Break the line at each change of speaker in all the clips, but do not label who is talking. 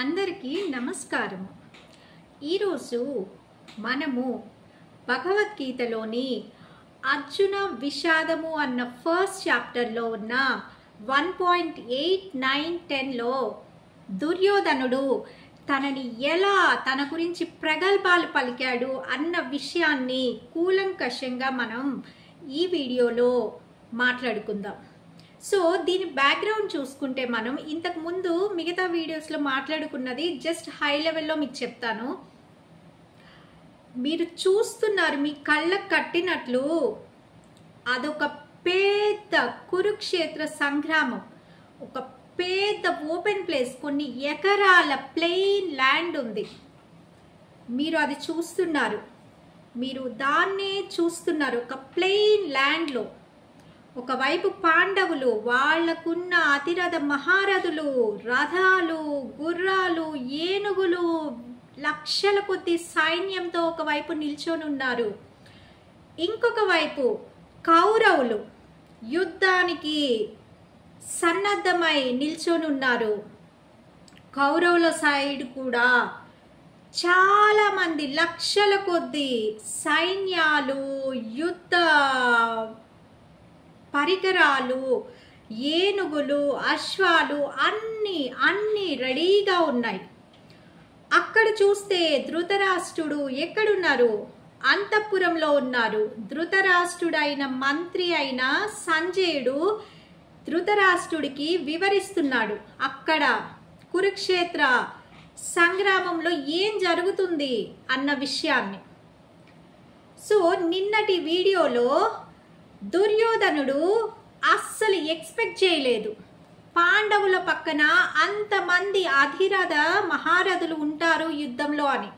అందరికీ నమస్కారము. ఈరోజు మనము భగవద్గీతలోని అర్జున విషాదము అన్న ఫస్ట్ చాప్టర్లో ఉన్న 1.8, 9, 10లో దుర్యోధనుడు తనని ఎలా తన గురించి ప్రగల్భాలు పలికాడు అన్న విషయాన్ని కూలంకషంగా మనం ఈ వీడియోలో మాట్లాడుకుందాం. సో దీని బ్యాక్గ్రౌండ్ చూసుకుంటే మనం ఇంతకు ముందు మిగతా వీడియోస్లో మాట్లాడుకున్నది జస్ట్ హై లెవెల్లో మీకు చెప్తాను. మీరు చూస్తున్నారు, మీ కళ్ళకు కట్టినట్లు అదొక పెద్ద కురుక్షేత్ర సంగ్రామం, ఒక పెద్ద ఓపెన్ ప్లేస్, కొన్ని ఎకరాల ప్లెయిన్ ల్యాండ్ ఉంది. మీరు అది చూస్తున్నారు, మీరు దాన్నే చూస్తున్నారు. ఒక ప్లెయిన్ ల్యాండ్లో ఒకవైపు పాండవులు, వాళ్లకున్న అతిరథ మహారథులు, రథాలు, గుర్రాలు, ఏనుగులు, లక్షల కొద్ది సైన్యంతో ఒకవైపు నిల్చొని ఉన్నారు. ఇంకొక వైపు కౌరవులు యుద్ధానికి సన్నద్ధమై నిల్చొని ఉన్నారు. కౌరవుల సైడ్ కూడా చాలా మంది, లక్షల కొద్ది సైన్యాలు, యుద్ధ పరికరాలు, ఏనుగులు, అశ్వాలు అన్నీ రెడీగా ఉన్నాయి. అక్కడ చూస్తే ధృతరాష్ట్రుడు ఎక్కడున్నారు? అంతఃపురంలో ఉన్నారు. ధృతరాష్ట్రుడైన మంత్రి అయిన సంజయుడు ధృతరాష్ట్రుడికి వివరిస్తున్నాడు అక్కడ కురుక్షేత్ర సంగ్రామంలో ఏం జరుగుతుంది అన్న విషయాన్ని. సో నిన్నటి వీడియోలో దుర్యోధనుడు అస్సలు ఎక్స్పెక్ట్ చేయలేదు పాండవుల పక్కన అంతమంది అధిరథ మహారథులు ఉంటారు యుద్ధంలో అని.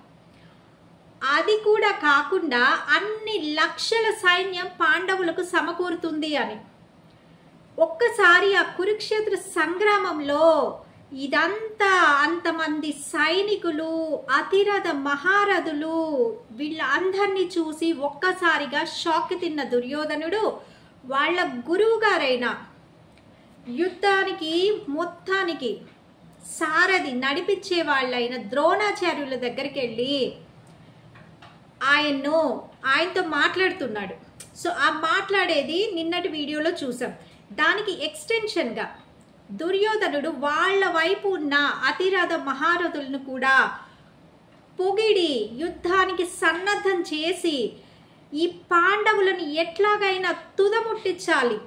అది కూడా కాకుండా అన్ని లక్షల సైన్యం పాండవులకు సమకూరుతుంది అని. ఒక్కసారి ఆ కురుక్షేత్ర సంగ్రామంలో ఇదంతా అంతమంది సైనికులు, అతిరథ మహారథులు, వీళ్ళందరినీ చూసి ఒక్కసారిగా షాక్ తిన్న దుర్యోధనుడు వాళ్ళ గురువు గారైన, యుద్ధానికి మొత్తానికి సారథి నడిపించే వాళ్ళైన ద్రోణాచార్యుల దగ్గరికి వెళ్ళి ఆయనతో మాట్లాడుతున్నాడు. సో ఆ మాట్లాడేది నిన్నటి వీడియోలో చూసాం. దానికి ఎక్స్టెన్షన్గా దుర్యోధనుడు వాళ్ళ వైపు ఉన్న అతిరథ మహారథులను కూడా పొగిడి యుద్ధానికి సన్నద్ధం చేసి ఈ పాండవులను ఎట్లాగైనా తుదముట్టించాలి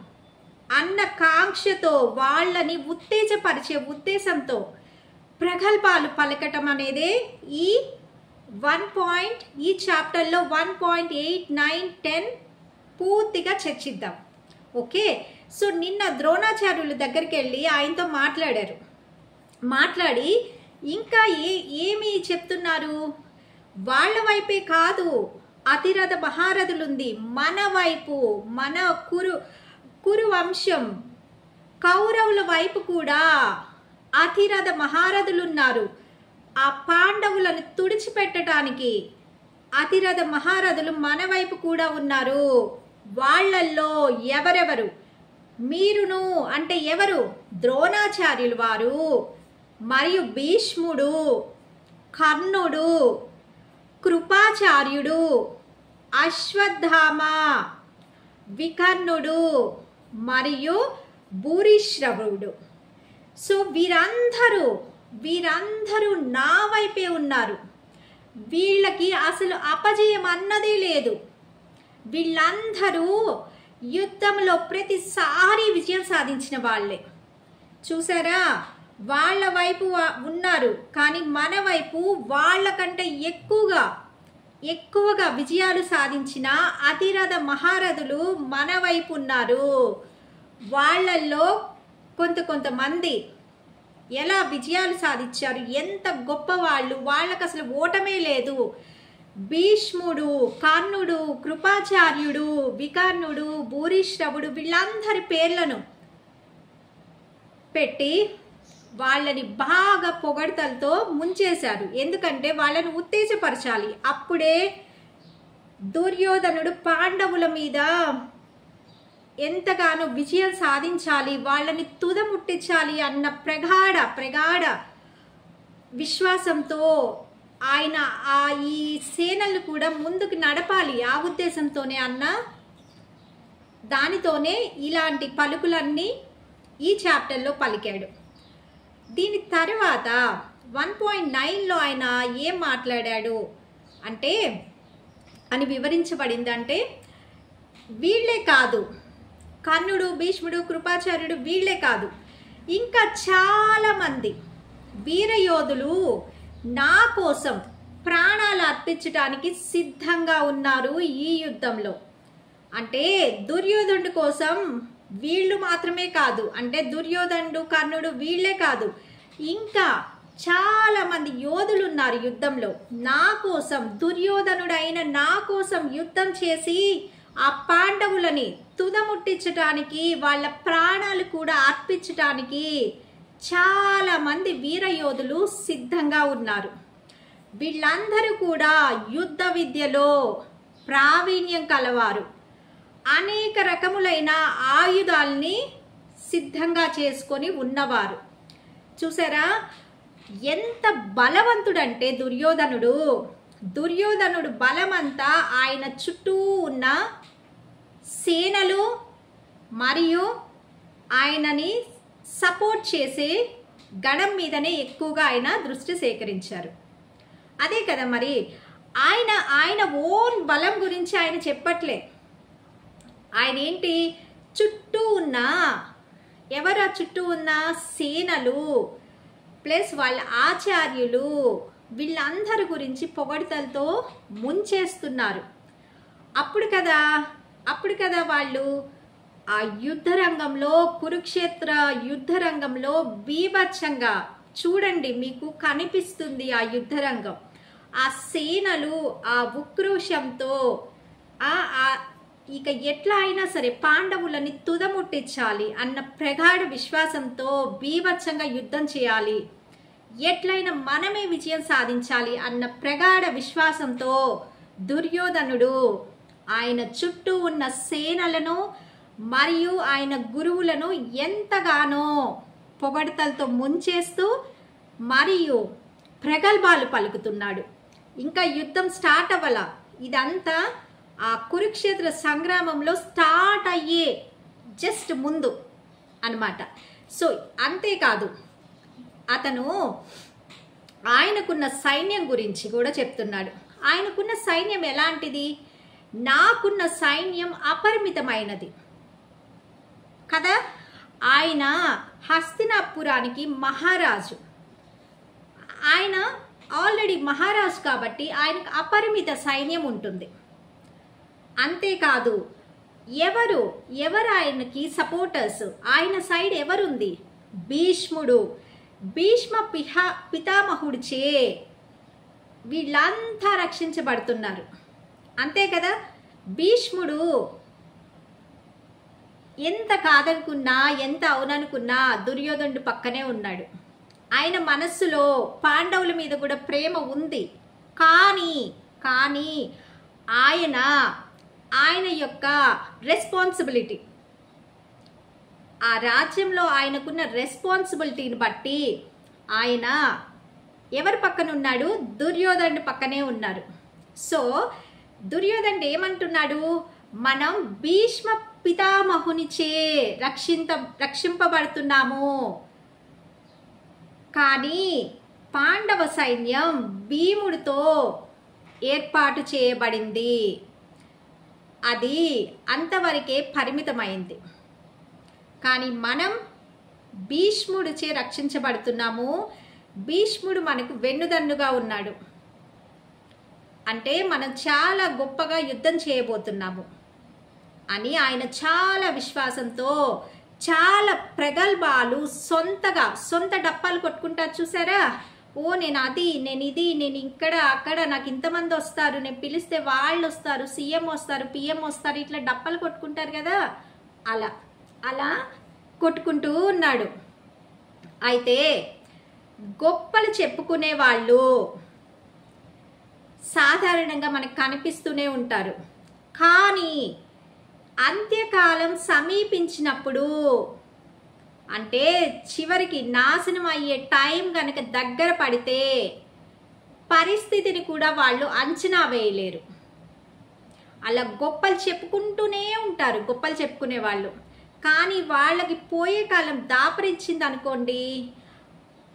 అన్న కాంక్షతో, వాళ్ళని ఉత్తేజపరిచే ఉద్దేశంతో ప్రగల్భాలు పలకటం అనేదే ఈ చాప్టర్లో 1.8, 9, 10 పూర్తిగా చర్చిద్దాం. ఓకే, సో నిన్న ద్రోణాచార్యుల దగ్గరికి వెళ్ళి ఆయనతో మాట్లాడారు. మాట్లాడి ఇంకా ఏమి చెప్తున్నారు? వాళ్ళ వైపే కాదు అతిరథ మహారథులుంది, మన వైపు, మన కురు వంశం కౌరవుల వైపు కూడా అతిరథ మహారథులున్నారు. ఆ పాండవులను తుడిచిపెట్టడానికి అతిరథ మహారథులు మన వైపు కూడా ఉన్నారు. వాళ్ళల్లో ఎవరెవరు? మీరును అంటే ఎవరు? ద్రోణాచార్యులు వారు, మరియు భీష్ముడు, కర్ణుడు, కృపాచార్యుడు, అశ్వత్థామ, వికర్ణుడు మరియు భూరిశ్రవుడు. సో వీరందరూ నా వైపే ఉన్నారు. వీళ్ళకి అసలు అపజయం అన్నదే లేదు. వీళ్ళందరూ యుద్ధంలో ప్రతిసారి విజయం సాధించిన వాళ్ళే. చూసారా, వాళ్ళ వైపు ఉన్నారు, కానీ మన వైపు వాళ్ళకంటే ఎక్కువగా విజయాలు సాధించిన అతిరథ మహారథులు మన వైపు ఉన్నారు. వాళ్ళల్లో కొంతమంది ఎలా విజయాలు సాధించారు, ఎంత గొప్ప వాళ్ళు, వాళ్ళకు అసలు ఓటమే లేదు. భీష్ముడు, కర్ణుడు, కృపాచార్యుడు, వికర్ణుడు, భూరిశ్రవుడు, వీళ్ళందరి పేర్లను పెట్టి వాళ్ళని బాగా పొగడ్తలతో ముంచేశారు. ఎందుకంటే వాళ్ళని ఉత్తేజపరచాలి. అప్పుడే దుర్యోధనుడు పాండవుల మీద ఎంతగానో విజయం సాధించాలి, వాళ్ళని తుదముట్టించాలి అన్న ప్రగాఢ విశ్వాసంతో ఆయన ఈ సేనలు కూడా ముందుకు నడపాలి ఆ ఉద్దేశంతోనే అన్న దానితోనే ఇలాంటి పలుకులన్నీ ఈ చాప్టర్లో పలికాడు. దీని తర్వాత 1.9లో ఆయన ఏం మాట్లాడాడు అంటే అని వివరించబడిందంటే, వీళ్ళే కాదు, కర్ణుడు, భీష్ముడు, కృపాచార్యుడు వీళ్ళే కాదు, ఇంకా చాలామంది వీరయోధులు నా కోసం ప్రాణాలు అర్పించడానికి సిద్ధంగా ఉన్నారు ఈ యుద్ధంలో. అంటే దుర్యోధనుడి కోసం వీళ్ళు మాత్రమే కాదు, అంటే దుర్యోధనుడు, కర్ణుడు వీళ్ళే కాదు, ఇంకా చాలా మంది యోధులు ఉన్నారు యుద్ధంలో నా కోసం. దుర్యోధనుడైన నా కోసం యుద్ధం చేసి ఆ పాండవులని తుదముట్టించటానికి, వాళ్ళ ప్రాణాలు కూడా అర్పించటానికి చాలా మంది వీరయోధులు సిద్ధంగా ఉన్నారు. వీళ్ళందరూ కూడా యుద్ధ విద్యలో ప్రావీణ్యం కలవారు, అనేక రకములైన ఆయుధాల్ని సిద్ధంగా చేసుకొని ఉన్నవారు. చూసారా ఎంత బలవంతుడంటే దుర్యోధనుడు బలమంతా ఆయన చుట్టూ ఉన్న సేనలు మరియు ఆయనని సపోర్ట్ చేసే గణం మీదనే ఎక్కువగా ఆయన దృష్టి సేకరించారు. అదే కదా మరి ఆయన ఓన్ బలం గురించి ఆయన చెప్పట్లే. ఆయన ఏంటి, చుట్టూ ఉన్న ఎవరు, ఆ చుట్టూ ఉన్న సేనలు ప్లస్ వాళ్ళ ఆచార్యులు వీళ్ళందరి గురించి పొగడ్తలతో ముంచేస్తున్నారు. అప్పుడు కదా వాళ్ళు ఆ యుద్ధ రంగంలో, కురుక్షేత్ర యుద్ధ రంగంలో బీభత్సంగా చూడండి, మీకు కనిపిస్తుంది ఆ యుద్ధ రంగం. ఆ సేనలు ఆ ఉక్రోషంతో ఇక ఎట్లా అయినా సరే పాండవులని తుదముట్టించాలి అన్న ప్రగాఢ విశ్వాసంతో బీభత్సంగా యుద్ధం చేయాలి, ఎట్లయినా మనమే విజయం సాధించాలి అన్న ప్రగాఢ విశ్వాసంతో దుర్యోధనుడు ఆయన చుట్టూ ఉన్న సేనలను మరియు ఆయన గురువులను ఎంతగానో పొగడ్తలతో ముంచేస్తూ మరియు ప్రగల్భాలు పలుకుతున్నాడు. ఇంకా యుద్ధం స్టార్ట్ అవ్వాల, ఇదంతా ఆ కురుక్షేత్ర సంగ్రామంలో స్టార్ట్ అయ్యే జస్ట్ ముందు అన్నమాట. సో అంతేకాదు, అతను ఆయనకున్న సైన్యం గురించి కూడా చెప్తున్నాడు. ఆయనకున్న సైన్యం ఎలాంటిది, నాకున్న సైన్యం అపరిమితమైనది కదా. ఆయన హస్తినాపురానికి మహారాజు, ఆయన ఆల్రెడీ మహారాజు కాబట్టి ఆయనకు అపరిమిత సైన్యం ఉంటుంది. అంతేకాదు, ఎవరు ఆయనకి సపోర్టర్స్, ఆయన సైడ్ ఎవరుంది, భీష్మ పితామహుడిచే వీళ్ళంతా రక్షించబడుతున్నారు. అంతే కదా, భీష్ముడు ఎంత కాదనుకున్నా ఎంత అవుననుకున్నా దుర్యోధనుడు పక్కనే ఉన్నాడు. ఆయన మనస్సులో పాండవుల మీద కూడా ప్రేమ ఉంది, కానీ ఆయన యొక్క రెస్పాన్సిబిలిటీ, ఆ రాజ్యంలో ఆయనకున్న రెస్పాన్సిబిలిటీని బట్టి ఆయన ఎవరి పక్కన ఉన్నాడు, దుర్యోధనుడి పక్కనే ఉన్నారు. సో దుర్యోధనుడు ఏమంటున్నాడు, మనం భీష్మ పితామహునిచే రక్షింపబడుతున్నాము, కానీ పాండవ సైన్యం భీముడితో ఏర్పాటు చేయబడింది, అది అంతవరకే పరిమితమైంది, కానీ మనం భీష్ముడిచే రక్షించబడుతున్నాము, భీష్ముడు మనకు వెన్నుదన్నుగా ఉన్నాడు, అంటే మనం చాలా గొప్పగా యుద్ధం చేయబోతున్నాము అని ఆయన చాలా విశ్వాసంతో చాలా ప్రగల్భాలు సొంత డప్పాలు కొట్టుకుంటారు చూసారా. నేను ఇది, నేను ఇక్కడ అక్కడ, నాకు ఇంతమంది వస్తారు, నేను పిలిస్తే వాళ్ళు వస్తారు, సీఎం వస్తారు, పిఎం వస్తారు, ఇట్లా డప్పాలు కొట్టుకుంటారు కదా, అలా కొట్టుకుంటూ ఉన్నాడు. అయితే గొప్పలు చెప్పుకునే వాళ్ళు సాధారణంగా మనకు కనిపిస్తూనే ఉంటారు, కానీ అంత్యకాలం సమీపించినప్పుడు అంటే చివరికి నాశనం అయ్యే టైం కనుక దగ్గర పడితే పరిస్థితిని కూడా వాళ్ళు అంచనా వేయలేరు. అలా గొప్పలు చెప్పుకుంటూనే ఉంటారు, గొప్పలు చెప్పుకునే వాళ్ళు. కానీ వాళ్ళకి పోయే కాలం దాపరించింది అనుకోండి,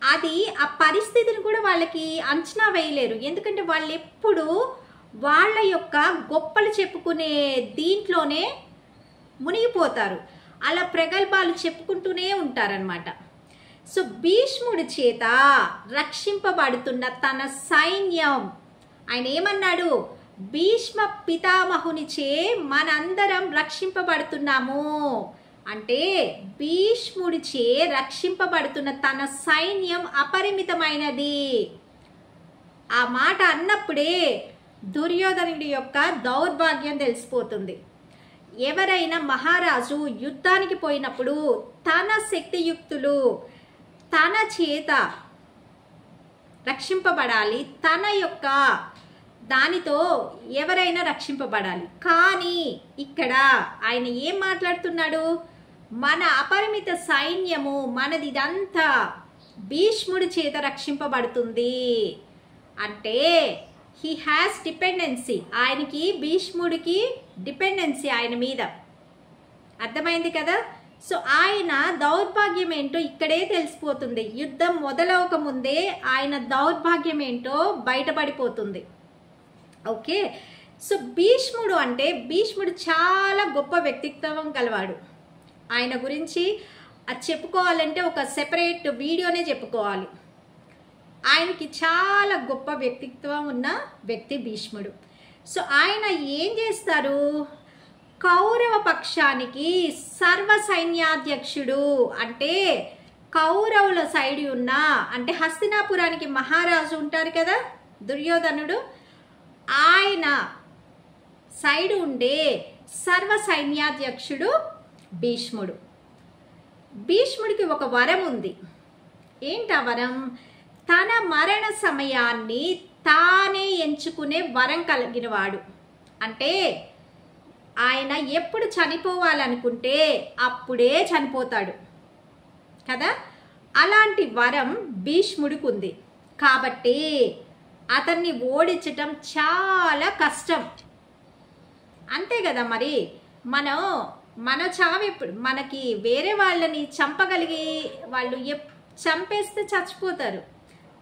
అది ఆ పరిస్థితిని కూడా వాళ్ళకి అంచనా వేయలేరు. ఎందుకంటే వాళ్ళు ఎప్పుడు వాళ్ళ యొక్క గొప్పలు చెప్పుకునే దీంట్లోనే మునిగిపోతారు. అలా ప్రగల్భాలు చెప్పుకుంటూనే ఉంటారనమాట. సో భీష్ముడి చేత రక్షింపబడుతున్న తన సైన్యం, ఆయన ఏమన్నాడు, భీష్మ పితామహునిచే మనందరం రక్షింపబడుతున్నాము అంటే భీష్ముడిచే రక్షింపబడుతున్న తన సైన్యం అపరిమితమైనది. ఆ మాట అన్నప్పుడే దుర్యోధనుడి యొక్క దౌర్భాగ్యం తెలిసిపోతుంది. ఎవరైనా మహారాజు యుద్ధానికి పోయినప్పుడు తన శక్తియుక్తులు తన చేత రక్షింపబడాలి, తన యొక్క దానితో ఎవరైనా రక్షింపబడాలి. కానీ ఇక్కడ ఆయన ఏం మాట్లాడుతున్నాడు, మన అపరిమిత సైన్యము మనది ఇదంతా భీష్ముడి చేత రక్షింపబడుతుంది అంటే హీ హ్యాస్ డిపెండెన్సీ, ఆయనకి భీష్ముడికి డిపెండెన్సీ ఆయన మీద. అర్థమైంది కదా. సో ఆయన దౌర్భాగ్యం ఏంటో ఇక్కడే తెలిసిపోతుంది. యుద్ధం మొదలవక ముందే ఆయన దౌర్భాగ్యం ఏంటో బయటపడిపోతుంది. ఓకే. సో భీష్ముడు అంటే భీష్ముడు చాలా గొప్ప వ్యక్తిత్వం గలవాడు. ఆయన గురించి అది చెప్పుకోవాలంటే ఒక సెపరేట్ వీడియోనే చెప్పుకోవాలి. ఆయనకి చాలా గొప్ప వ్యక్తిత్వం ఉన్న వ్యక్తి భీష్ముడు. సో ఆయన ఏం చేస్తారు, కౌరవ పక్షానికి సర్వ సైన్యాధ్యక్షుడు అంటే కౌరవుల సైడ్ ఉన్న, అంటే హస్తినాపురానికి మహారాజు ఉంటారు కదా దుర్యోధనుడు, ఆయన సైడ్ ఉండే సర్వ సైన్యాధ్యక్షుడు భీష్ముడు. భీష్ముడికి ఒక వరం ఉంది. ఏంటా వరం, తన మరణ సమయాన్ని తానే ఎంచుకునే వరం కలిగినవాడు. అంటే ఆయన ఎప్పుడు చనిపోవాలనుకుంటే అప్పుడే చనిపోతాడు కదా. అలాంటి వరం భీష్ముడికి ఉంది. కాబట్టి అతన్ని ఓడించటం చాలా కష్టం. అంతే కదా. మరి మన చావు ఎప్పుడు, మనకి వేరే వాళ్ళని చంపగలిగి వాళ్ళు చంపేస్తే చచ్చిపోతారు,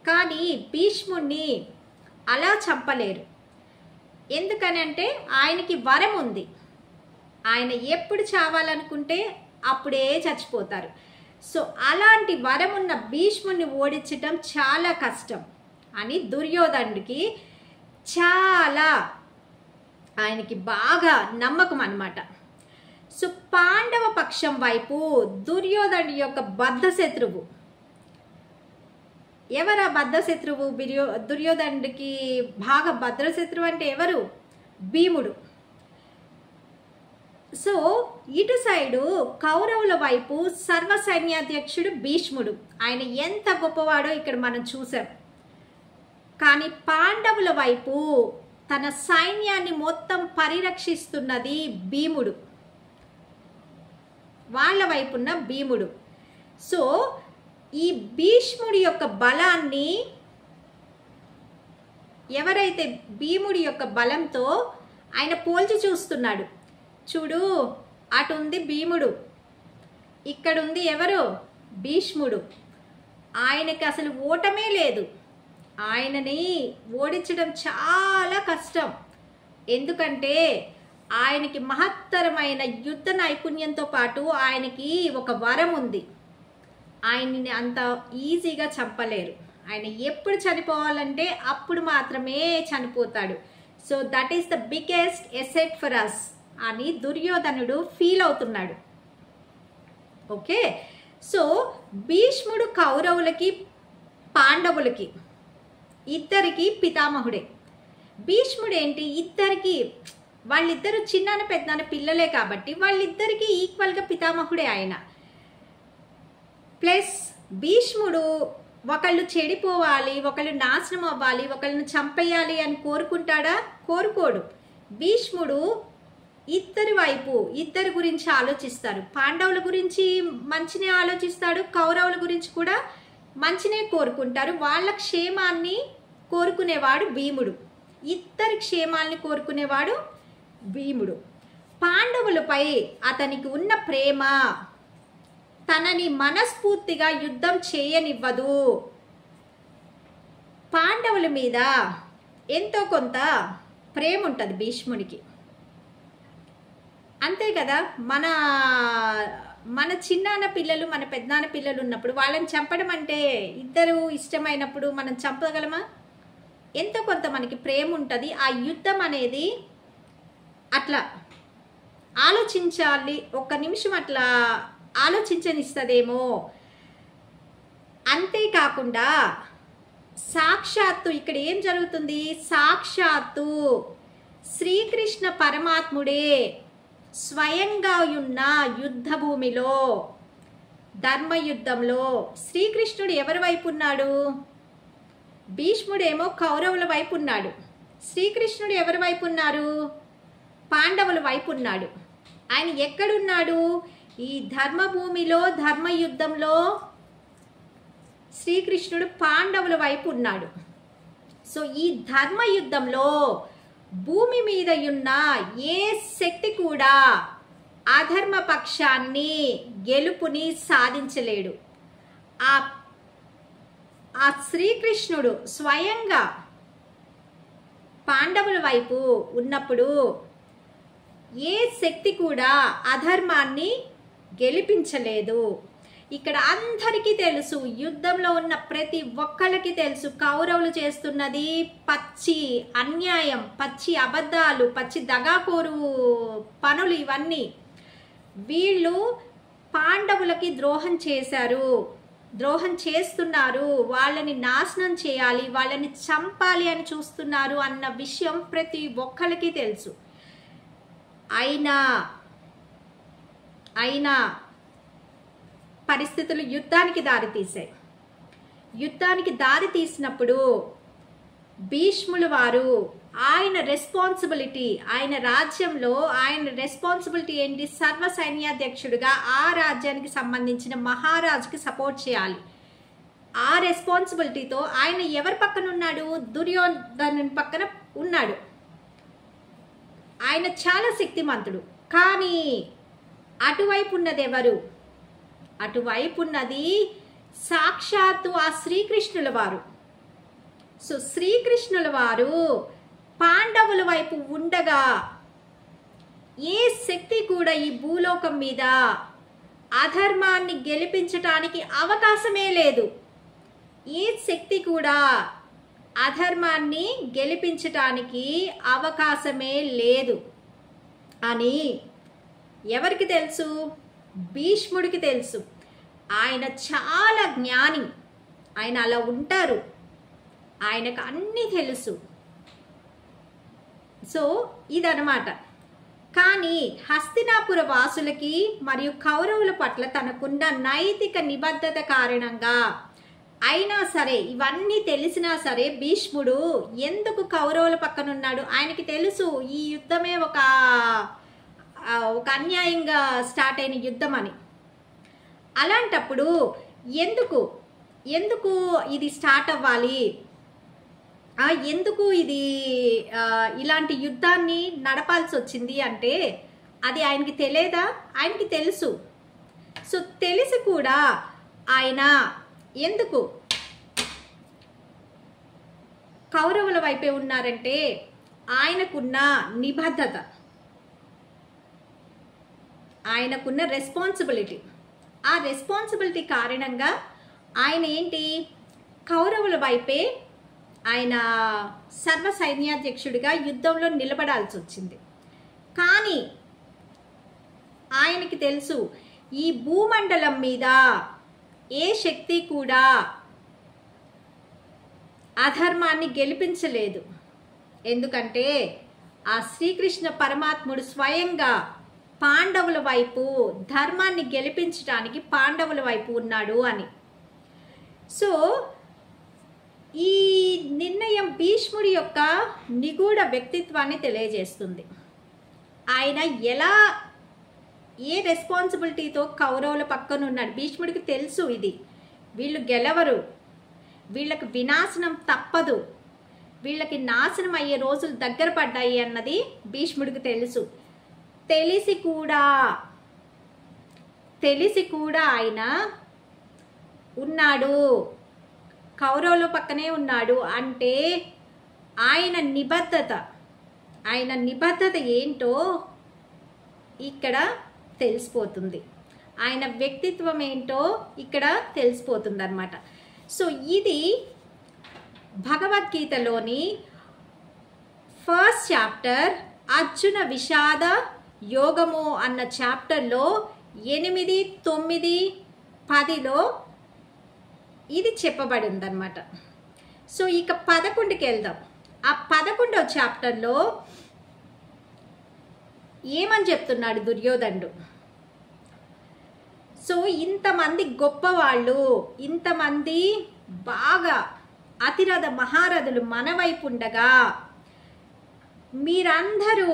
కానీ భీష్ముడిని అలా చంపలేరు. ఎందుకనంటే ఆయనకి వరం ఉంది. ఆయన ఎప్పుడు చావాలనుకుంటే అప్పుడే చచ్చిపోతారు. సో అలాంటి వరం ఉన్న భీష్ముడిని ఓడించటం చాలా కష్టం అని దుర్యోధనుడికి చాలా ఆయనకి బాగా నమ్మకం అన్నమాట. సో పాండవ పక్షం వైపు దుర్యోధనుడి యొక్క బద్ధ శత్రువు ఎవరా బద్ధ శత్రువు? దుర్యోధనుడికి బాగా భద్ర శత్రువు అంటే ఎవరు? భీముడు. సో ఇటు సైడు కౌరవుల వైపు సర్వ సైన్యాధ్యక్షుడు భీష్ముడు. ఆయన ఎంత గొప్పవాడో ఇక్కడ మనం చూసాం. కానీ పాండవుల వైపు తన సైన్యాన్ని మొత్తం పరిరక్షిస్తున్నది భీముడు, వాళ్ళ వైపున్న భీముడు. సో ఈ భీష్ముడి యొక్క బలాన్ని ఎవరైతే భీముడి యొక్క బలంతో ఆయన పోల్చి చూస్తున్నాడు. చూడు, అటు ఉంది భీముడు, ఇక్కడ ఉంది ఎవరు? భీష్ముడు. ఆయనకి అసలు ఓటమే లేదు. ఆయనని ఓడించడం చాలా కష్టం. ఎందుకంటే ఆయనకి మహత్తరమైన యుద్ధ నైపుణ్యంతో పాటు ఆయనకి ఒక వరం ఉంది. ఆయన్ని అంత ఈజీగా చంపలేరు. ఆయన ఎప్పుడు చనిపోవాలంటే అప్పుడు మాత్రమే చనిపోతాడు. So that is the biggest asset for us అని దుర్యోధనుడు ఫీల్ అవుతున్నాడు. ఓకే. సో భీష్ముడు కౌరవులకి పాండవులకి ఇద్దరికి పితామహుడే. భీష్ముడు ఏంటి, ఇద్దరికి వాళ్ళిద్దరు చిన్న పెద్దన పిల్లలే కాబట్టి వాళ్ళిద్దరికి ఈక్వల్గా పితామహుడే ఆయన. ప్లస్ భీష్ముడు ఒకళ్ళు చెడిపోవాలి, ఒకళ్ళు నాశనం అవ్వాలి, ఒకళ్ళని చంపేయాలి అని కోరుకుంటాడా? కోరుకోడు. భీష్ముడు ఇద్దరి గురించి ఆలోచిస్తారు. పాండవుల గురించి మంచినే ఆలోచిస్తాడు, కౌరవుల గురించి కూడా మంచినే కోరుకుంటారు. వాళ్ళ క్షేమాన్ని కోరుకునేవాడు భీముడు. ఇద్దరి క్షేమాన్ని కోరుకునేవాడు భీముడు. పాండవులపై అతనికి ఉన్న ప్రేమ తనని మనస్ఫూర్తిగా యుద్ధం చేయనివ్వదు. పాండవుల మీద ఎంతో కొంత ప్రేమ ఉంటుంది భీష్ముడికి. అంతే కదా, మన చిన్నాన్న పిల్లలు మన పెద్దనాన్న పిల్లలు ఉన్నప్పుడు వాళ్ళని చంపడం అంటే ఇద్దరు ఇష్టమైనప్పుడు మనం చంపగలమా? ఎంతో కొంత మనకి ప్రేమ ఉంటుంది. ఆ యుద్ధం అనేది అట్లా ఆలోచించాలి, ఒక్క నిమిషం అట్లా ఆలోచించనిస్తుందేమో. అంతేకాకుండా సాక్షాత్తు ఇక్కడ ఏం జరుగుతుంది, సాక్షాత్తు శ్రీకృష్ణ పరమాత్ముడే స్వయంగా ఉన్న యుద్ధ భూమిలో, ధర్మయుద్ధంలో శ్రీకృష్ణుడు ఎవరి వైపు ఉన్నాడు? భీష్ముడేమో కౌరవుల వైపు ఉన్నాడు. శ్రీకృష్ణుడు ఎవరి వైపు ఉన్నారు? పాండవుల వైపు ఉన్నాడు. ఆయన ఎక్కడున్నాడు? ఈ ధర్మభూమిలో, ధర్మయుద్ధంలో శ్రీకృష్ణుడు పాండవుల వైపు ఉన్నాడు. సో ఈ ధర్మయుద్ధంలో భూమి మీద ఉన్న ఏ శక్తి కూడా అధర్మ పక్షాన్ని గెలుపుని సాధించలేడు. ఆ శ్రీకృష్ణుడు స్వయంగా పాండవుల వైపు ఉన్నప్పుడు ఏ శక్తి కూడా అధర్మాన్ని గెలిపించలేదు. ఇక్కడ అందరికీ తెలుసు, యుద్ధంలో ఉన్న ప్రతి ఒక్కళ్ళకి తెలుసు, కౌరవులు చేస్తున్నది పచ్చి అన్యాయం, పచ్చి అబద్ధాలు, పచ్చి దగాకోరు పనులు. ఇవన్నీ వీళ్ళు పాండవులకి ద్రోహం చేశారు, ద్రోహం చేస్తున్నారు, వాళ్ళని నాశనం చేయాలి, వాళ్ళని చంపాలి అని చూస్తున్నారు అన్న విషయం ప్రతి ఒక్కళ్ళకి తెలుసు. అయినా పరిస్థితులు యుద్ధానికి దారితీశాయి. యుద్ధానికి దారి తీసినప్పుడు భీష్ముల వారు ఆయన రెస్పాన్సిబిలిటీ, ఆయన రాజ్యంలో ఆయన రెస్పాన్సిబిలిటీ ఏంటి? సర్వ సైన్యాధ్యక్షుడిగా ఆ రాజ్యానికి సంబంధించిన మహారాజుకి సపోర్ట్ చేయాలి. ఆ రెస్పాన్సిబిలిటీతో ఆయన ఎవరి పక్కన ఉన్నాడు? దుర్యోధను పక్కన ఉన్నాడు. ఆయన చాలా శక్తిమంతుడు. కానీ అటువైపు ఉన్నది ఎవరు? అటువైపు ఉన్నది సాక్షాత్తు ఆ శ్రీకృష్ణుల వారు. సో శ్రీకృష్ణుల వారు పాండవుల వైపు ఉండగా ఏ శక్తి కూడా ఈ భూలోకం మీద అధర్మాన్ని గెలిపించటానికి అవకాశమే లేదు. ఏ శక్తి కూడా అధర్మాన్ని గెలిపించటానికి అవకాశమే లేదు అని ఎవరికి తెలుసు? భీష్ముడికి తెలుసు. ఆయన చాలా జ్ఞాని, ఆయన అలా ఉంటారు, ఆయనకు అన్నీ తెలుసు. సో ఇదన్నమాట. కానీ హస్తినాపుర వాసులకి మరియు కౌరవుల పట్ల తనకున్న నైతిక నిబద్ధత కారణంగా అయినా సరే, ఇవన్నీ తెలిసినా సరే భీష్ముడు ఎందుకు కౌరవుల పక్కన ఉన్నాడు? ఆయనకి తెలుసు ఈ యుద్ధమే ఒక అన్యాయంగా స్టార్ట్ అయిన యుద్ధం అని. అలాంటప్పుడు ఎందుకు ఇది స్టార్ట్ అవ్వాలి, ఎందుకు ఇది ఇలాంటి యుద్ధాన్ని నడపాల్సి వచ్చింది అంటే అది ఆయనకి తెలియదా? ఆయనకి తెలుసు. సో తెలిసి కూడా ఆయన ఎందుకు కౌరవుల వైపే ఉన్నారంటే ఆయనకున్న నిబద్ధత, ఆయనకున్న రెస్పాన్సిబిలిటీ. ఆ రెస్పాన్సిబిలిటీ కారణంగా ఆయన ఏంటి, కౌరవుల వైపే ఆయన సర్వ సైన్యాధ్యక్షుడిగా యుద్ధంలో నిలబడాల్సి వచ్చింది. కానీ ఆయనకి తెలుసు ఈ భూమండలం మీద ఏ శక్తి కూడా అధర్మాన్ని గెలిపించలేదు. ఎందుకంటే ఆ శ్రీకృష్ణ పరమాత్ముడు స్వయంగా పాండవుల వైపు, ధర్మాన్ని గెలిపించడానికి పాండవుల వైపు ఉన్నాడు అని. సో ఈ నిర్ణయం భీష్ముడి యొక్క నిగూఢ వ్యక్తిత్వాన్ని తెలియజేస్తుంది. ఆయన ఎలా ఏ రెస్పాన్సిబిలిటీతో కౌరవుల పక్కన ఉన్నాడు. భీష్ముడికి తెలుసు ఇది, వీళ్ళు గెలవరు, వీళ్ళకి వినాశనం తప్పదు, వీళ్ళకి నాశనం అయ్యే రోజులు దగ్గర పడ్డాయి అన్నది భీష్ముడికి తెలుసు. తెలిసి కూడా ఆయన ఉన్నాడు, కౌరవుల పక్కనే ఉన్నాడు అంటే ఆయన నిబద్ధత ఏంటో ఇక్కడ తెలిసిపోతుంది, ఆయన వ్యక్తిత్వం ఏంటో ఇక్కడ తెలిసిపోతుంది అన్నమాట. సో ఇది భగవద్గీతలోని ఫస్ట్ చాప్టర్ అర్జున విషాద యోగము అన్న చాప్టర్లో 8, 9, 10లో ఇది చెప్పబడి ఉందన్నమాట. సో ఇక 11కి వెళ్దాం. ఆ 11వ చాప్టర్లో ఏమని చెప్తున్నాడు దుర్యోధనుడు. సో ఇంతమంది గొప్పవాళ్ళు, ఇంతమంది బాగా అతిరథ మహారథులు మన వైపు ఉండగా మీరందరూ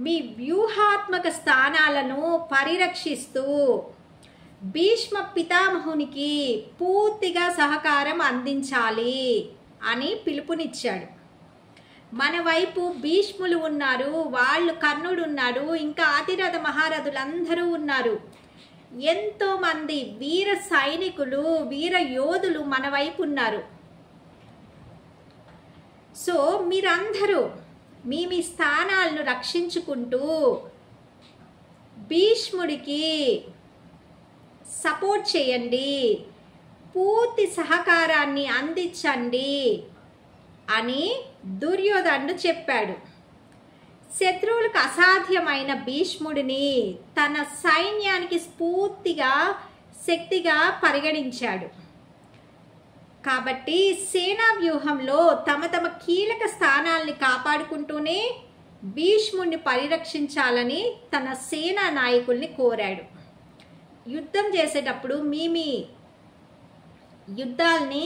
మీ వ్యూహాత్మక స్థానాలను పరిరక్షిస్తూ భీష్మ పితామహునికి పూర్తిగా సహకారం అందించాలి అని పిలుపునిచ్చాడు. మన వైపు భీష్ములు ఉన్నారు, వాళ్ళు కర్ణుడు ఉన్నాడు, ఇంకా అతిరథ మహారథులందరూ ఉన్నారు. ఎంతోమంది వీర సైనికులు, వీర యోధులు మన వైపు ఉన్నారు. సో మీరందరూ మీ స్థానాలను రక్షించుకుంటూ భీష్ముడికి సపోర్ట్ చేయండి, పూర్తి సహకారాన్ని అందించండి అని దుర్యోధనుడు చెప్పాడు. శత్రువులకు అసాధ్యమైన భీష్ముడిని తన సైన్యానికి స్ఫూర్తిగా శక్తిగా పరిగణించాడు. కాబట్టి సేనా వ్యూహంలో తమ కీలక స్థానాల్ని కాపాడుకుంటూనే భీష్ముడిని పరిరక్షించాలని తన సేనా నాయకుల్ని కోరాడు. యుద్ధం చేసేటప్పుడు మీ యుద్ధాల్ని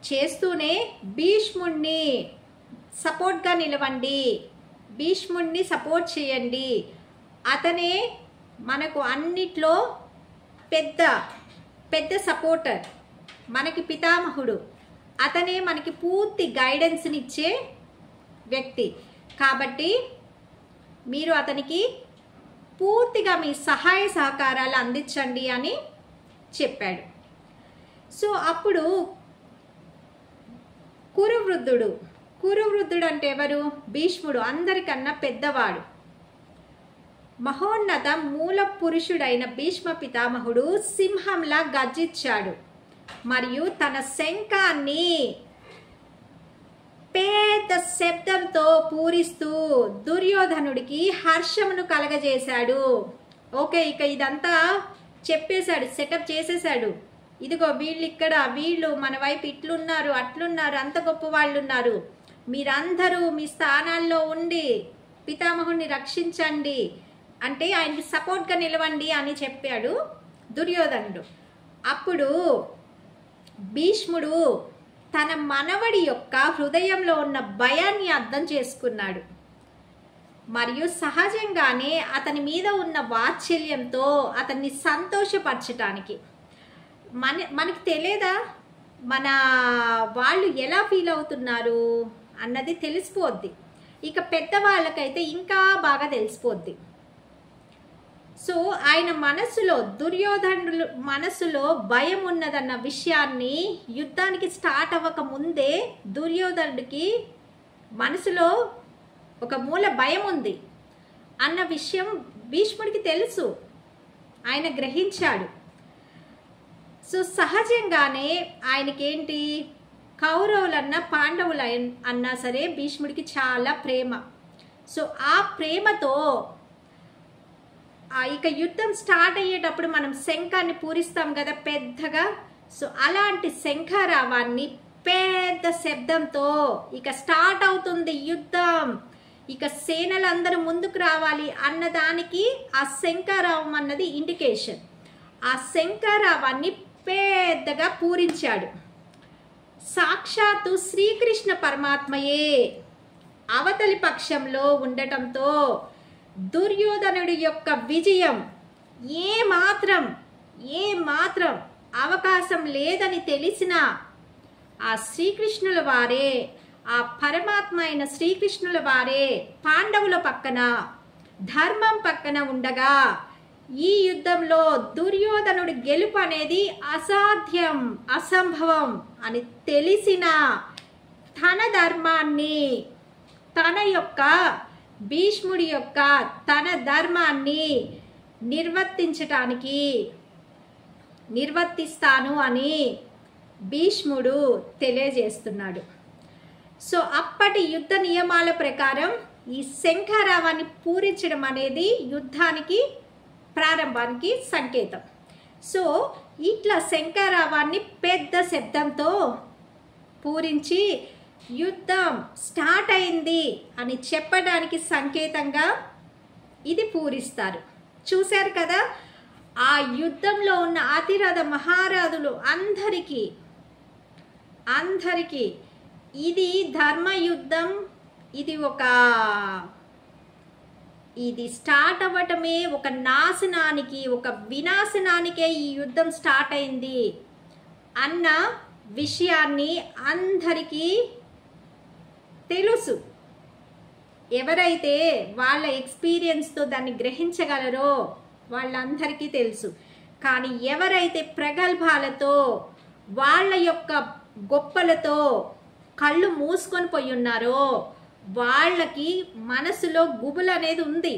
చేస్తూనే భీష్ముడిని సపోర్ట్గా నిలవండి, భీష్ముడిని సపోర్ట్ చేయండి, అతనే మనకు అన్నిట్లో పెద్ద సపోర్టర్, మనకి పితామహుడు, అతనే మనకి పూర్తి గైడెన్స్ని ఇచ్చే వ్యక్తి. కాబట్టి మీరు అతనికి పూర్తిగా మీ సహాయ సహకారాలు అందించండి అని చెప్పాడు. సో అప్పుడు కురువృద్ధుడు అంటే ఎవరు? భీష్ముడు, అందరికన్నా పెద్దవాడు. మహోన్నత మూల పురుషుడైన భీష్మ పితామహుడు సింహంలా గర్జించాడు మరియు తన శంఖాన్ని పెద్ద శబ్దంతో పూరిస్తూ దుర్యోధనుడికి హర్షమును కలగజేశాడు. ఓకే, ఇక ఇదంతా చెప్పేశాడు, సెటప్ చేసేశాడు. ఇదిగో వీళ్ళు మన వైపు ఇట్లున్నారు, అట్లున్నారు, అంత గొప్ప వాళ్ళు ఉన్నారు, మీరందరూ మీ స్థానాల్లో ఉండి పితామహుడిని రక్షించండి అంటే ఆయనకి సపోర్ట్గా నిలవండి అని చెప్పాడు దుర్యోధనుడు. అప్పుడు భీష్ముడు తన మనవడి యొక్క హృదయంలో ఉన్న భయాన్ని అర్థం చేసుకున్నాడు మరియు సహజంగానే అతని మీద ఉన్న వాత్సల్యంతో అతన్ని సంతోషపరచటానికి మనకి తెలియదా మన వాళ్ళు ఎలా ఫీల్ అవుతున్నారు అన్నది తెలిసిపోద్ది. ఇక పెద్దవాళ్ళకైతే ఇంకా బాగా తెలిసిపోద్ది. సో ఆయన దుర్యోధనుడు మనసులో భయం ఉన్నదన్న విషయాన్ని యుద్ధానికి స్టార్ట్ అవ్వక ముందే దుర్యోధనుడికి మనసులో ఒక మూల భయం ఉంది అన్న విషయం భీష్ముడికి తెలుసు, ఆయన గ్రహించాడు. సో సహజంగానే ఆయనకేంటి, కౌరవులన్నా పాండవుల అన్నా సరే భీష్ముడికి చాలా ప్రేమ. సో ఆ ప్రేమతో ఇక యుద్ధం స్టార్ట్ అయ్యేటప్పుడు మనం శంఖాన్ని పూరిస్తాం కదా పెద్దగా. సో అలాంటి శంఖారావాన్ని పెద్ద శబ్దంతో ఇక స్టార్ట్ అవుతుంది యుద్ధం, ఇక సేనలందరూ ముందుకు రావాలి అన్నదానికి ఆ శంఖారావం అన్నది ఇండికేషన్. ఆ శంఖారావాన్ని పెద్దగా పూరించాడు. సాక్షాత్తు శ్రీకృష్ణ పరమాత్మయే అవతలి పక్షంలో ఉండటంతో దుర్యోధనుడి యొక్క విజయం ఏ మాత్రం అవకాశం లేదని తెలిసిన ఆ శ్రీకృష్ణుల వారే, ఆ పరమాత్మ అయిన శ్రీకృష్ణుల వారే పాండవుల పక్కన, ధర్మం పక్కన ఉండగా ఈ యుద్ధంలో దుర్యోధనుడి గెలుపు అనేది అసాధ్యం, అసంభవం అని తెలిసిన తన ధర్మాన్ని, తన యొక్క భీష్ముడి యొక్క తన ధర్మాన్ని నిర్వర్తిస్తాను అని భీష్ముడు తెలియజేస్తున్నాడు. సో అప్పటి యుద్ధ నియమాల ప్రకారం ఈ శంఖారావాన్ని పూరించడం అనేది యుద్ధానికి ప్రారంభానికి సంకేతం. సో ఇట్లా శంఖారావాన్ని పెద్ద శబ్దంతో పూరించి యుద్ధం స్టార్ట్ అయింది అని చెప్పడానికి సంకేతంగా ఇది పూరిస్తారు. చూశారు కదా, ఆ యుద్ధంలో ఉన్న అతిరథ మహారాజులు అందరికీ ఇది ధర్మ యుద్ధం, ఇది స్టార్ట్ అవ్వటమే ఒక నాశనానికి, ఒక వినాశనానికే ఈ యుద్ధం స్టార్ట్ అయింది అన్న విషయాన్ని అందరికీ తెలుసు. ఎవరైతే వాళ్ళ ఎక్స్పీరియన్స్తో దాన్ని గ్రహించగలరో వాళ్ళందరికీ తెలుసు. కానీ ఎవరైతే ప్రగల్భాలతో వాళ్ళ యొక్క గొప్పలతో కళ్ళు మూసుకొని పోయి ఉన్నారో వాళ్ళకి మనసులో గుబులు అనేది ఉంది.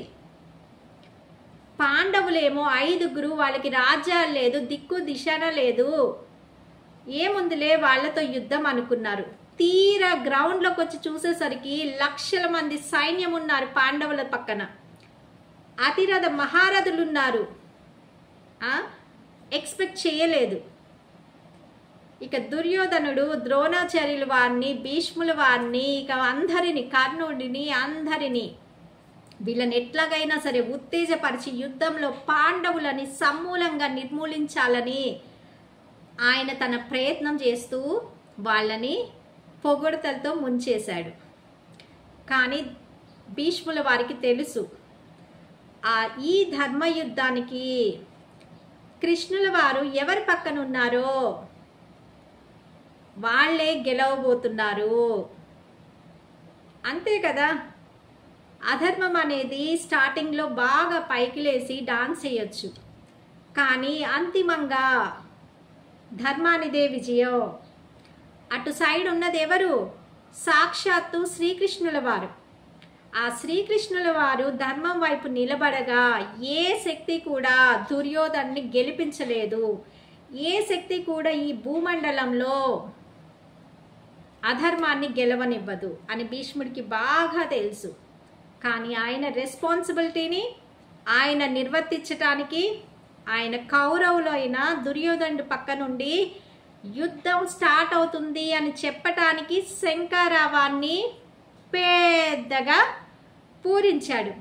పాండవులేమో 5గురు, వాళ్ళకి రాజ్యాలు లేదు, దిక్కు దిశన లేదు, ఏముందిలే వాళ్ళతో యుద్ధం అనుకున్నారు. తీరా గ్రౌండ్లోకి వచ్చి చూసేసరికి లక్షల మంది సైన్యం ఉన్నారు పాండవుల పక్కన, అతిరథ మహారథులు ఉన్నారు. ఎక్స్పెక్ట్ చేయలేదు. ఇక దుర్యోధనుడు ద్రోణాచార్యుల వారిని, భీష్ముల వారిని, ఇక అందరిని, కర్ణుడిని, అందరినీ వీళ్ళని ఎట్లాగైనా సరే ఉత్తేజపరిచి యుద్ధంలో పాండవులని సమూలంగా నిర్మూలించాలని ఆయన తన ప్రయత్నం చేస్తూ వాళ్ళని పొగడ్తలతో ముంచేశాడు. కానీ భీష్ముల వారికి తెలుసు ఈ ధర్మయుద్ధానికి కృష్ణుల వారు ఎవరి పక్కన ఉన్నారో వాళ్ళే గెలవబోతున్నారు. అంతే కదా, అధర్మం అనేది స్టార్టింగ్లో బాగా పైకి లేసి డాన్స్ చేయొచ్చు, కానీ అంతిమంగా ధర్మానిదే విజయం. అటు సైడ్ ఉన్నది ఎవరు? సాక్షాత్తు శ్రీకృష్ణుల వారు. ఆ శ్రీకృష్ణుల వారు ధర్మం వైపు నిలబడగా ఏ శక్తి కూడా దుర్యోధన్ని గెలిపించలేదు. ఏ శక్తి కూడా ఈ భూమండలంలో అధర్మాన్ని గెలవనివ్వదు అని భీష్ముడికి బాగా తెలుసు. కానీ ఆయన రెస్పాన్సిబిలిటీని ఆయన నిర్వర్తించటానికి ఆయన కౌరవులు అయిన దుర్యోధనుడి పక్క నుండి యుద్ధం స్టార్ట్ అవుతుంది అని చెప్పటానికి శంఖారావాన్ని పెద్దగా పూరించాడు.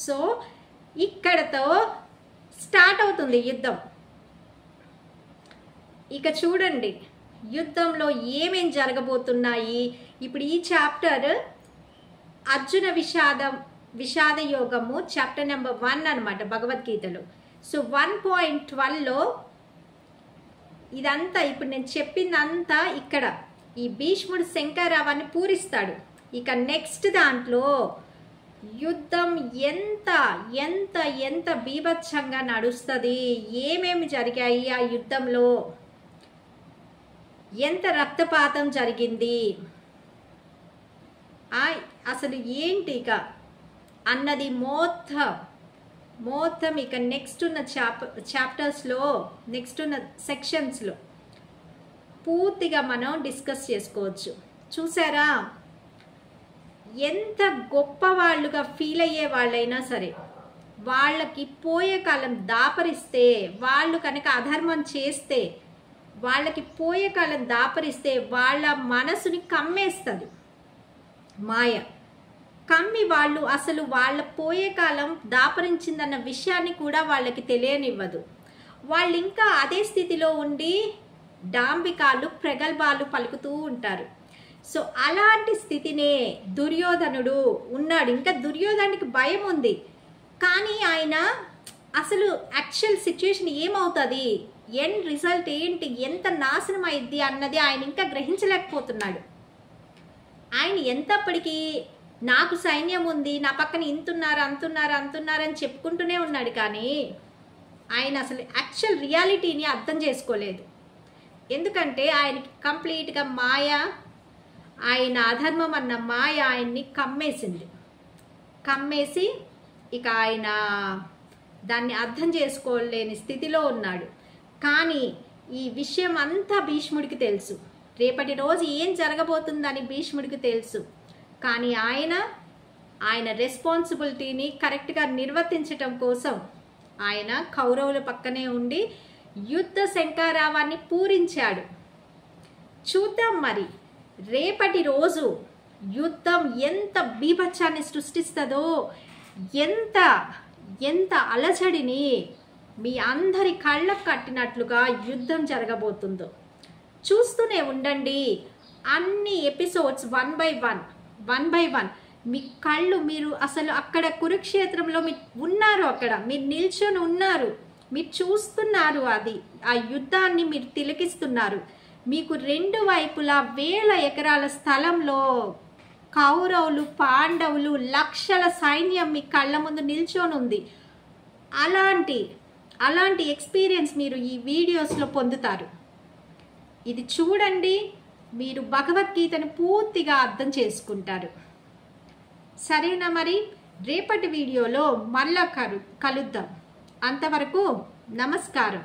సో ఇక్కడతో స్టార్ట్ అవుతుంది యుద్ధం. ఇక చూడండి యుద్ధంలో ఏమేం జరగబోతున్నాయి. ఇప్పుడు ఈ చాప్టర్ అర్జున విషాద యోగము చాప్టర్ నెంబర్ 1 అనమాట భగవద్గీతలో. సో 1.12లో ఇదంతా ఇప్పుడు నేను చెప్పిందంతా ఇక్కడ ఈ భీష్ముడు శంఖారావాన్ని పూరిస్తాడు. ఇక నెక్స్ట్ దాంట్లో యుద్ధం ఎంత ఎంత ఎంత బీభత్సంగా నడుస్తుంది, ఏమేమి జరిగాయి ఆ యుద్ధంలో, ఎంత రక్తపాతం జరిగింది, అసలు ఏంటి ఇక అన్నది మొత్తం ఇక నెక్స్ట్ ఉన్న చాప్టర్స్లో నెక్స్ట్ ఉన్న సెక్షన్స్లో పూర్తిగా మనం డిస్కస్ చేసుకోవచ్చు. చూసారా, ఎంత గొప్ప వాళ్ళుగా ఫీల్ అయ్యే వాళ్ళైనా సరే వాళ్ళకి పోయే కాలం దాపరిస్తే, వాళ్ళు కనుక అధర్మం చేస్తే, వాళ్ళకి పోయే కాలం దాపరిస్తే వాళ్ళ మనసుని కమ్మేస్తుంది మాయ. కమ్మి వాళ్ళు అసలు వాళ్ళ పోయే కాలం దాపరించిందన్న విషయాన్ని కూడా వాళ్ళకి తెలియనివ్వదు. వాళ్ళు ఇంకా అదే స్థితిలో ఉండి డాంబికాలు ప్రగల్భాలు పలుకుతూ ఉంటారు. సో అలాంటి స్థితినే దుర్యోధనుడు ఉన్నాడు. ఇంకా దుర్యోధనుడికి భయం ఉంది, కానీ ఆయన అసలు యాక్చువల్ సిచ్యుయేషన్ ఏమవుతుంది, ఎండ్ రిజల్ట్ ఏంటి, ఎంత నాశనం అయింది అన్నది ఆయన ఇంకా గ్రహించలేకపోతున్నాడు. ఆయన ఎంతప్పటికీ నాకు సైన్యం ఉంది, నా పక్కన ఇంతున్నారు అంతున్నారు అంతున్నారు అని చెప్పుకుంటూనే ఉన్నాడు, కానీ ఆయన అసలు యాక్చువల్ రియాలిటీని అర్థం చేసుకోలేదు. ఎందుకంటే ఆయనకి కంప్లీట్గా మాయ, ఆయన అధర్మం అన్న మాయ ఆయన్ని కమ్మేసి ఇక ఆయన దాన్ని అర్థం చేసుకోలేని స్థితిలో ఉన్నాడు. కానీ ఈ విషయం అంతా భీష్ముడికి తెలుసు, రేపటి రోజు ఏం జరగబోతుందని భీష్ముడికి తెలుసు. కానీ ఆయన రెస్పాన్సిబిలిటీని కరెక్ట్గా నిర్వర్తించటం కోసం ఆయన కౌరవుల పక్కనే ఉండి యుద్ధ శంఖారావాన్ని పూరించాడు. చూద్దాం మరి రేపటి రోజు యుద్ధం ఎంత బీభత్సాన్ని సృష్టిస్తుందో, ఎంత అలజడిని మీ అందరి కళ్ళకు కట్టినట్లుగా యుద్ధం జరగబోతుందో చూస్తూనే ఉండండి. అన్ని ఎపిసోడ్స్ వన్ బై వన్ మీ కళ్ళు, మీరు అసలు అక్కడ కురుక్షేత్రంలో మీరు ఉన్నారు, అక్కడ మీరు నిల్చొని ఉన్నారు, మీరు చూస్తున్నారు, ఆ యుద్ధాన్ని మీరు తిలకిస్తున్నారు. మీకు రెండు వైపులా 1000 ఎకరాల స్థలంలో కౌరవులు పాండవులు లక్షల సైన్యం మీ కళ్ళ ముందు నిల్చొని ఉంది. అలాంటి ఎక్స్పీరియన్స్ మీరు ఈ వీడియోస్లో పొందుతారు. ఇది చూడండి, మీరు భగవద్గీతను పూర్తిగా అర్థం చేసుకుంటారు. సరేనా? మరి రేపటి వీడియోలో మళ్ళా కలుద్దాం. అంతవరకు నమస్కారం.